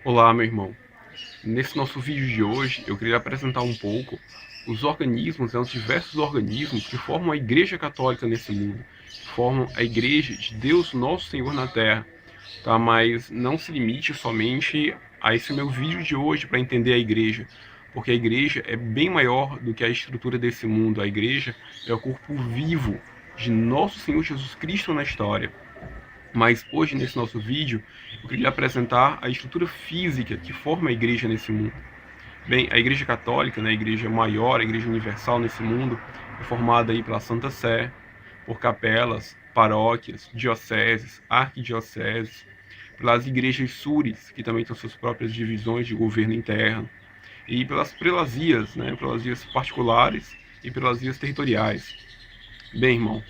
Olá, meu irmão. Nesse nosso vídeo de hoje, eu queria apresentar um pouco os organismos, os diversos organismos que formam a Igreja Católica nesse mundo, que formam a Igreja de Deus, nosso Senhor na Terra, tá? Mas não se limite somente a esse meu vídeo de hoje para entender a Igreja, porque a Igreja é bem maior do que a estrutura desse mundo. A Igreja é o corpo vivo de nosso Senhor Jesus Cristo na história. Mas hoje, nesse nosso vídeo, eu queria apresentar a estrutura física que forma a igreja nesse mundo. Bem, a igreja católica, né, a igreja maior, a igreja universal nesse mundo, é formada aí pela Santa Sé, por capelas, paróquias, dioceses, arquidioceses, pelas igrejas súris, que também têm suas próprias divisões de governo interno, e pelas prelazias, né, prelazias particulares e prelazias territoriais. Bem, irmão,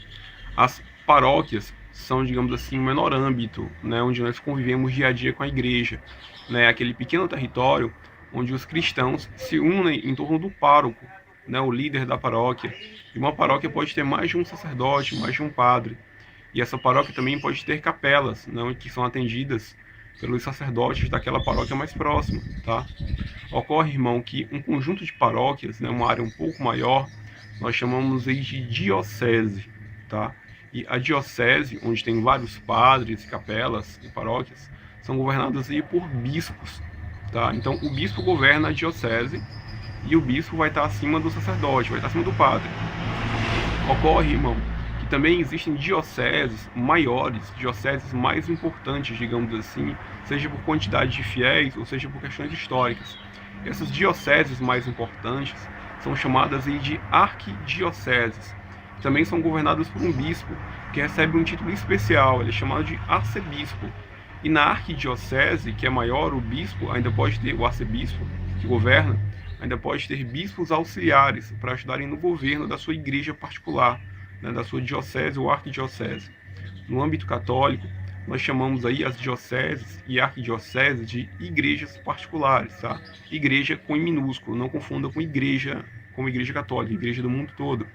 as paróquias são, digamos assim, o menor âmbito, né, onde nós convivemos dia a dia com a igreja, né, aquele pequeno território onde os cristãos se unem em torno do pároco, né, o líder da paróquia. E uma paróquia pode ter mais de um sacerdote, mais de um padre. E essa paróquia também pode ter capelas, né, que são atendidas pelos sacerdotes daquela paróquia mais próxima, tá? Ocorre, irmão, que um conjunto de paróquias, né, uma área um pouco maior, nós chamamos aí de diocese, tá? E a diocese, onde tem vários padres, capelas e paróquias, são governadas aí por bispos, tá? Então o bispo governa a diocese e o bispo vai estar acima do sacerdote, vai estar acima do padre. Ocorre, irmão, que também existem dioceses maiores, dioceses mais importantes, digamos assim, seja por quantidade de fiéis ou seja por questões históricas. Essas dioceses mais importantes são chamadas aí de arquidioceses. Também são governadas por um bispo, que recebe um título especial, ele é chamado de arcebispo. E na arquidiocese, que é maior, o bispo ainda pode ter, o arcebispo, que governa, ainda pode ter bispos auxiliares para ajudarem no governo da sua igreja particular, né, da sua diocese ou arquidiocese. No âmbito católico, nós chamamos aí as dioceses e arquidioceses de igrejas particulares, tá? Igreja com I minúsculo, não confunda com igreja, como igreja católica, igreja do mundo todo.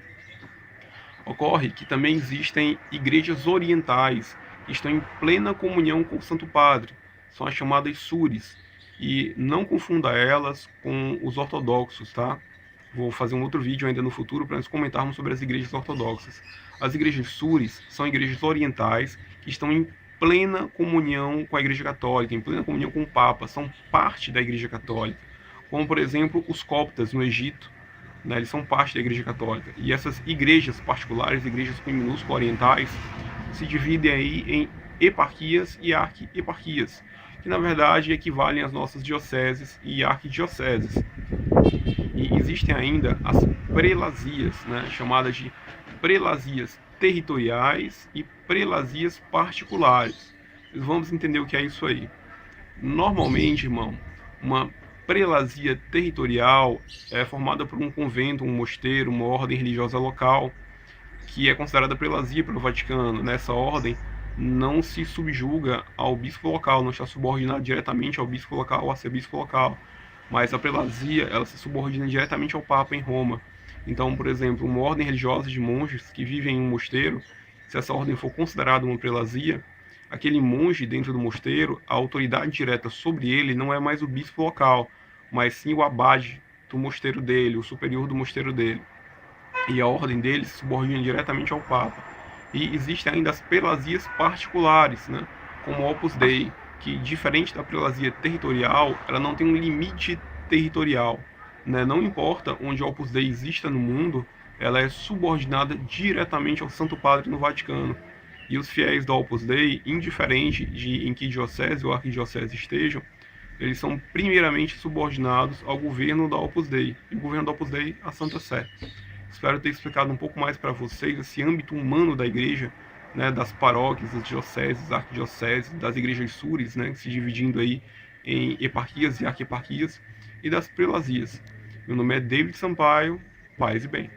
Ocorre que também existem igrejas orientais que estão em plena comunhão com o Santo Padre, são as chamadas súris, e não confunda elas com os ortodoxos, tá? Vou fazer um outro vídeo ainda no futuro para nós comentarmos sobre as igrejas ortodoxas. As igrejas súris são igrejas orientais que estão em plena comunhão com a Igreja Católica, em plena comunhão com o Papa, são parte da Igreja Católica. Como, por exemplo, os coptas no Egito, né, eles são parte da Igreja Católica. E essas igrejas particulares, igrejas com minúsculo orientais, se dividem aí em eparquias e arquieparquias, que na verdade equivalem às nossas dioceses e arquidioceses. E existem ainda as prelazias, né, chamadas de prelazias territoriais e prelazias particulares. Vamos entender o que é isso aí. Normalmente, irmão, uma prelazia territorial é formada por um convento, um mosteiro, uma ordem religiosa local, que é considerada prelazia pelo Vaticano. Nessa ordem não se subjuga ao bispo local, não está subordinado diretamente ao bispo local, ao arcebispo local, mas a prelazia ela se subordina diretamente ao Papa em Roma. Então, por exemplo, uma ordem religiosa de monges que vivem em um mosteiro, se essa ordem for considerada uma prelazia, aquele monge dentro do mosteiro, a autoridade direta sobre ele não é mais o bispo local, mas sim o abade do mosteiro dele, o superior do mosteiro dele. E a ordem dele se subordina diretamente ao Papa. E existem ainda as prelazias particulares, né, como o Opus Dei, que, diferente da prelazia territorial, ela não tem um limite territorial, né? Não importa onde a Opus Dei exista no mundo, ela é subordinada diretamente ao Santo Padre no Vaticano. E os fiéis da Opus Dei, indiferente de em que diocese ou arquidiocese estejam, eles são primeiramente subordinados ao governo da Opus Dei, e o governo da Opus Dei à Santa Sé. Espero ter explicado um pouco mais para vocês esse âmbito humano da igreja, né, das paróquias, das dioceses, arquidioceses, das igrejas súris, né, se dividindo aí em eparquias e arquieparquias, e das prelazias. Meu nome é David Sampaio, paz e bem.